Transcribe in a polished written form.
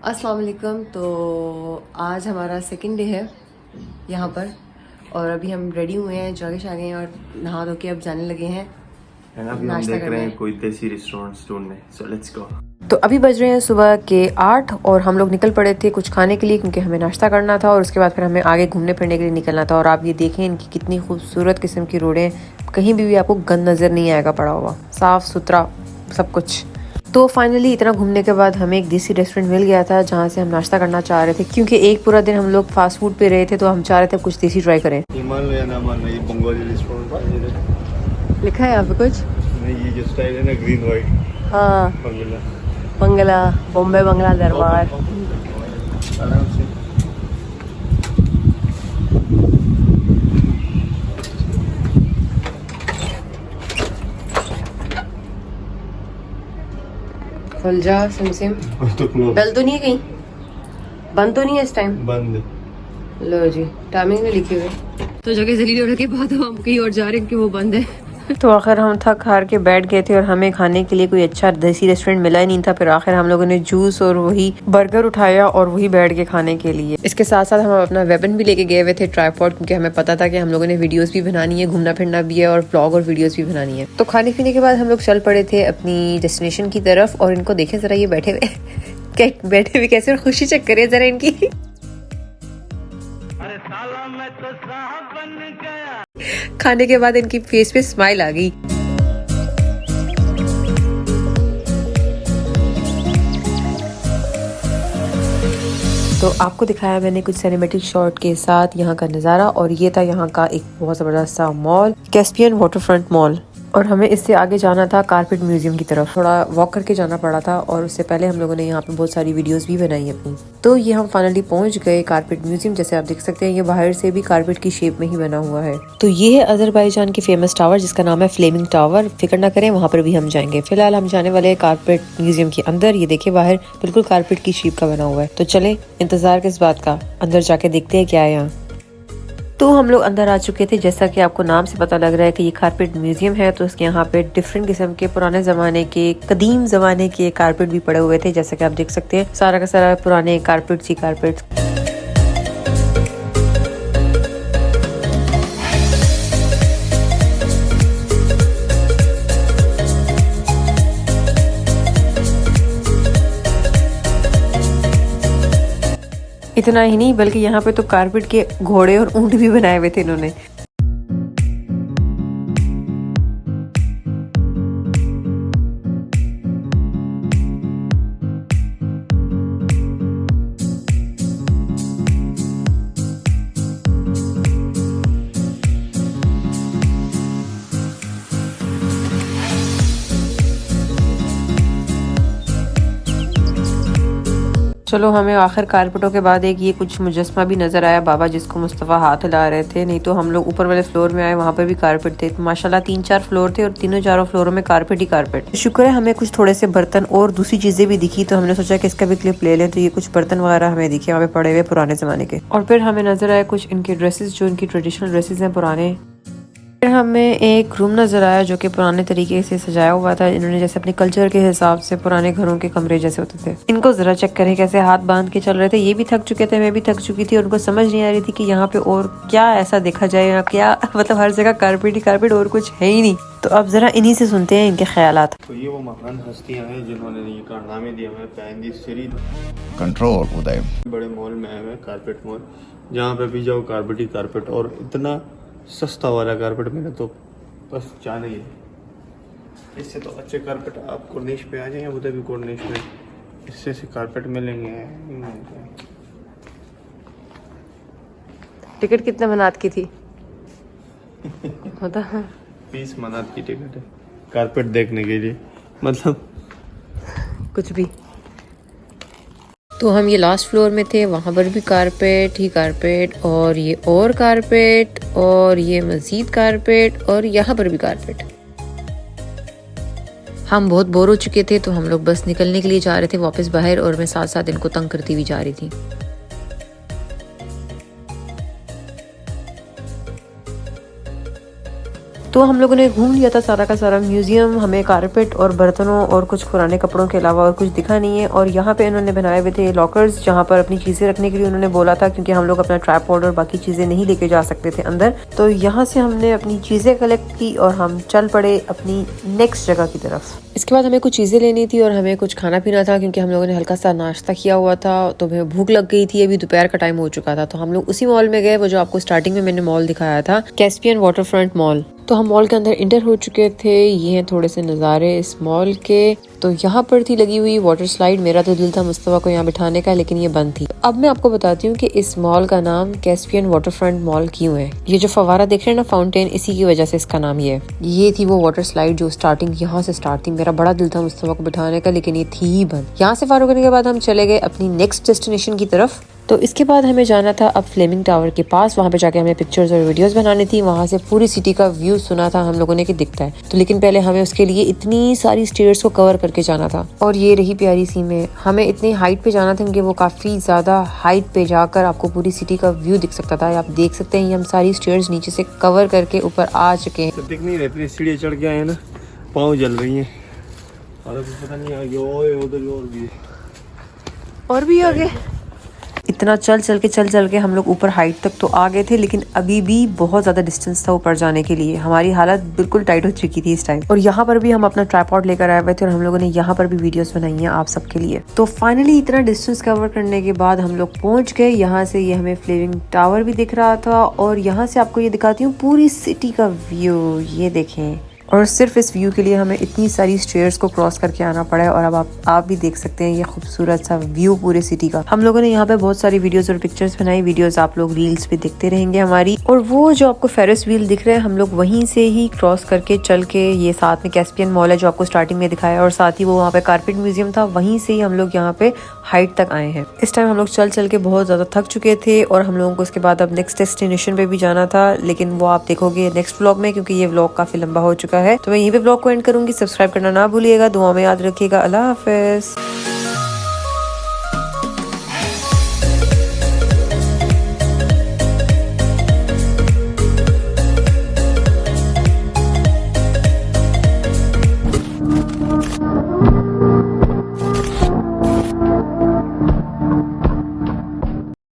अस्सलाम वालेकुम। तो आज हमारा सेकंड डे है यहाँ पर और अभी हम रेडी हुए हैं, जॉगे शागे हैं और नहा धो के अब जाने लगे हैं। अभी हम देख रहे हैं कोई देसी रेस्टोरेंट ढूंढने। So let's go. तो अभी बज रहे हैं सुबह के 8 और हम लोग निकल पड़े थे कुछ खाने के लिए, क्योंकि हमें नाश्ता करना था और उसके बाद फिर हमें आगे घूमने फिरने के लिए निकलना था। और आप ये देखें इनकी कितनी खूबसूरत किस्म की रोडें, कहीं भी आपको गंद नज़र नहीं आएगा पड़ा हुआ, साफ़ सुथरा सब कुछ। तो फाइनली इतना घूमने के बाद हमें एक देसी रेस्टोरेंट मिल गया था जहाँ से हम नाश्ता करना चाह रहे थे, क्योंकि एक पूरा दिन हम लोग फास्ट फूड पे रहे थे तो हम चाह रहे थे कुछ देसी ट्राई करें। लिखा है यहाँ पे कुछ? नहीं, ये जो स्टाइल है ना, ग्रीन व्हाइट। हाँ, बंगला बंगला, बॉम्बे बंगला दरबार। आराम से। खुल जा सिम। बेल तो नहीं है कहीं? बंद तो नहीं है इस टाइम? बंद। लो जी, टाइमिंग में लिखे हुए। तो जगह जलील होने के बाद हम कहीं और जा रहे हैं कि वो बंद है। तो आखिर हम थक हार के बैठ गए थे और हमें खाने के लिए कोई अच्छा देसी रेस्टोरेंट मिला ही नहीं था। फिर आखिर हम लोगों ने जूस और वही बर्गर उठाया और वही बैठ के खाने के लिए। इसके साथ साथ हम अपना वेपन भी लेके गए हुए थे, ट्राइपॉड, क्योंकि हमें पता था कि हम लोगों ने वीडियोस भी बनानी है, घूमना फिरना भी है और व्लॉग और वीडियोस भी बनानी है। तो खाने पीने के बाद हम लोग चल पड़े थे अपनी डेस्टिनेशन की तरफ। और इनको देखे जरा, ये बैठे हुए कैसे, और खुशी चेक करिए जरा इनकी। खाने के बाद इनकी फेस पे स्माइल आ गई। तो आपको दिखाया मैंने कुछ सिनेमैटिक शॉट के साथ यहाँ का नज़ारा, और ये था यहाँ का एक बहुत ज़बरदस्त सा मॉल, कैस्पियन वाटरफ्रंट मॉल। और हमें इससे आगे जाना था कारपेट म्यूजियम की तरफ, थोड़ा वॉक करके जाना पड़ा था। और उससे पहले हम लोगों ने यहाँ पे बहुत सारी वीडियोस भी बनाई अपनी। तो ये हम फाइनली पहुँच गए कारपेट म्यूजियम। जैसे आप देख सकते हैं ये बाहर से भी कारपेट की शेप में ही बना हुआ है। तो ये है अजरबैजान की फेमस टावर जिसका नाम है फ्लेमिंग टावर। फिक्र ना करें, वहाँ पर भी हम जाएंगे। फिलहाल हम जाने वाले हैं कारपेट म्यूजियम के अंदर। ये देखिए बाहर बिल्कुल कारपेट की शेप का बना हुआ है। तो चले, इंतजार किस बात का, अंदर जाके देखते हैं क्या है यहाँ। तो हम लोग अंदर आ चुके थे। जैसा कि आपको नाम से पता लग रहा है कि ये कारपेट म्यूजियम है, तो इसके यहाँ पे डिफरेंट किस्म के पुराने जमाने के, कदीम जमाने के कारपेट भी पड़े हुए थे। जैसा कि आप देख सकते हैं सारा का सारा पुराने कारपेट ही कारपेट। इतना ही नहीं बल्कि यहाँ पे तो कारपेट के घोड़े और ऊंट भी बनाए हुए थे इन्होंने। चलो, हमें आखिर कारपेटों के बाद एक ये कुछ मुजस्मा भी नजर आया, बाबा जिसको मुस्तफ़ा हाथ हिला रहे थे। नहीं तो हम लोग ऊपर वाले फ्लोर में आए, वहाँ पे भी कारपेट थे। माशाल्लाह 3-4 फ्लोर थे और तीनों चारों फ्लोरों में कारपेट ही कारपेट। शुक्र है हमें कुछ थोड़े से बर्तन और दूसरी चीजें भी दिखी, तो हमने सोचा कि इसका भी क्लिप ले लें। तो ये कुछ बर्तन वगैरह हमें दिखे वहाँ पे पड़े हुए पुराने जमाने के। और फिर हमें नजर आए कुछ इनके ड्रेसेस, जो इनकी ट्रेडिशनल ड्रेसेस हैं पुराने। फिर हमें एक रूम नजर आया जो कि पुराने तरीके से सजाया हुआ था। इन्होंने जैसे अपने कल्चर के हिसाब से पुराने घरों के कमरे जैसे होते थे। इनको जरा चेक करें कैसे हाथ बांध के चल रहे थे। ये भी थक चुके थे, मैं भी थक चुकी थी। और उनको समझ नहीं आ रही थी कि यहाँ पे और क्या ऐसा देखा जाए या क्या, मतलब हर जगह कारपेट ही कारपेट और कुछ है ही नहीं। तो अब जरा इन्हीं से सुनते हैं इनके ख्यालात। तो ये वो महान हस्तियां हैं जिन्होंने ये कारनामे दिए हुए पैंदी सीरी कंट्रोल उदय। बड़े मॉल में आए हुए कारपेट मॉल, जहाँ पे भी जाओ कारपेट ही कारपेट। और इतना सस्ता वाला कारपेट मैंने तो बस जाना ही है। इससे तो अच्छे कारपेट आप कॉर्निश पे आ जाएंगे, उधर भी कॉर्निश में इससे से कारपेट मिलेंगे। टिकट कितने मनात की थी? होता 20 मनात की टिकट है कारपेट देखने के लिए, मतलब कुछ भी। तो हम ये लास्ट फ्लोर में थे, वहाँ पर भी कारपेट ही कारपेट, और ये और कारपेट, और ये मजीद कारपेट, और यहाँ पर भी कारपेट। हम बहुत बोर हो चुके थे तो हम लोग बस निकलने के लिए जा रहे थे वापस बाहर, और मैं साथ साथ इनको तंग करती हुई जा रही थी। तो हम लोगों ने घूम लिया था सारा का सारा म्यूजियम। हमें कारपेट और बर्तनों और कुछ पुराने कपड़ों के अलावा और कुछ दिखा नहीं है। और यहाँ पे इन्होंने बनाए हुए थे लॉकर्स, जहाँ पर अपनी चीजें रखने के लिए उन्होंने बोला था, क्योंकि हम लोग अपना ट्राइपॉड और बाकी चीजें नहीं लेके जा सकते थे अंदर। तो यहाँ से हमने अपनी चीजें कलेक्ट की और हम चल पड़े अपनी नेक्स्ट जगह की तरफ। इसके बाद हमें कुछ चीजें लेनी थी और हमें कुछ खाना पीना था, क्योंकि हम लोगों ने हल्का सा नाश्ता किया हुआ था, तो हमें भूख लग गई थी। अभी दोपहर का टाइम हो चुका था, तो हम लोग उसी मॉल में गए, वो जो आपको स्टार्टिंग में मैंने मॉल दिखाया था, कैस्पियन वाटरफ्रंट मॉल। तो हम मॉल के अंदर इंटर हो चुके थे। ये हैं थोड़े से नज़ारे इस मॉल के। तो यहाँ पर थी लगी हुई वाटर स्लाइड। मेरा तो दिल था मुस्तफा को यहाँ बिठाने का, लेकिन ये बंद थी। अब मैं आपको बताती हूँ कि इस मॉल का नाम कैस्पियन वाटरफ्रंट मॉल क्यों है। ये जो फवारा देख रहे हैं ना, फाउंटेन, इसी की वजह से इसका नाम ये थी वो वाटर स्लाइड जो स्टार्टिंग यहाँ से स्टार्ट थी। मेरा बड़ा दिल था मुस्तफा को बिठाने का, लेकिन ये थी ही बंद। यहाँ से फारू करने के बाद हम चले गए अपनी नेक्स्ट डेस्टिनेशन की तरफ। तो इसके बाद हमें जाना था अब फ्लेमिंग टावर के पास। वहाँ पे जाके हमें पिक्चर्स और वीडियोस बनानी थी। वहाँ से पूरी सिटी का व्यू सुना था हम लोगों ने कि दिखता है। तो लेकिन पहले हमें उसके लिए इतनी सारी स्टेयर्स को कवर करके जाना था। और ये रही प्यारी सी में, हमें इतनी हाइट पे जाना था क्योंकि वो काफी ज्यादा हाइट पे जाकर आपको पूरी सिटी का व्यू दिख सकता था। आप देख सकते हैं, हम सारी स्टेयर्स नीचे से कवर करके ऊपर आ चुके हैं। तो दिख नहीं रही, इतनी सीढ़ी चढ़ के आए हैं ना, पाँव जल रही हैं। और पता नहीं उधर और भी आगे इतना चल चल के हम लोग ऊपर हाइट तक तो आ गए थे, लेकिन अभी भी बहुत ज्यादा डिस्टेंस था ऊपर जाने के लिए। हमारी हालत बिल्कुल टाइट हो चुकी थी इस टाइम। और यहाँ पर भी हम अपना ट्राइपॉड लेकर आए हुए थे और हम लोगों ने यहाँ पर भी वीडियोस बनाई हैं आप सबके लिए। तो फाइनली इतना डिस्टेंस कवर करने के बाद हम लोग पहुंच गए। यहाँ से ये हमें फ्लेमिंग टावर भी दिख रहा था और यहाँ से आपको ये दिखाती हूँ पूरी सिटी का व्यू। ये देखें, और सिर्फ इस व्यू के लिए हमें इतनी सारी स्टेयर्स को क्रॉस करके आना पड़ा है। और अब आप भी देख सकते हैं ये खूबसूरत सा व्यू पूरे सिटी का। हम लोगों ने यहाँ पे बहुत सारी वीडियोस और पिक्चर्स बनाई। वीडियोस आप लोग रील्स पे देखते रहेंगे हमारी। और वो जो आपको फेरिस व्हील दिख रहे हैं, हम लोग वहीं से ही क्रॉस करके चल के, ये साथ में कैस्पियन मॉल है जो आपको स्टार्टिंग में दिखाया, और साथ ही वो वहाँ पे कारपेट म्यूजियम था, वहीं से ही हम लोग यहाँ पे हाइट तक आए हैं। इस टाइम हम लोग चल के बहुत ज्यादा थक चुके थे और हम लोगों को इसके बाद अब नेक्स्ट डेस्टिनेशन पे भी जाना था, लेकिन वो आप देखोगे नेक्स्ट व्लॉग में, क्योंकि ये व्लॉग काफी लंबा हो चुका है। तो मैं यहीं पे व्लॉग को एंड करूंगी। सब्सक्राइब करना ना भूलिएगा, दुआ में याद रखिएगा। अल्लाह हाफिज।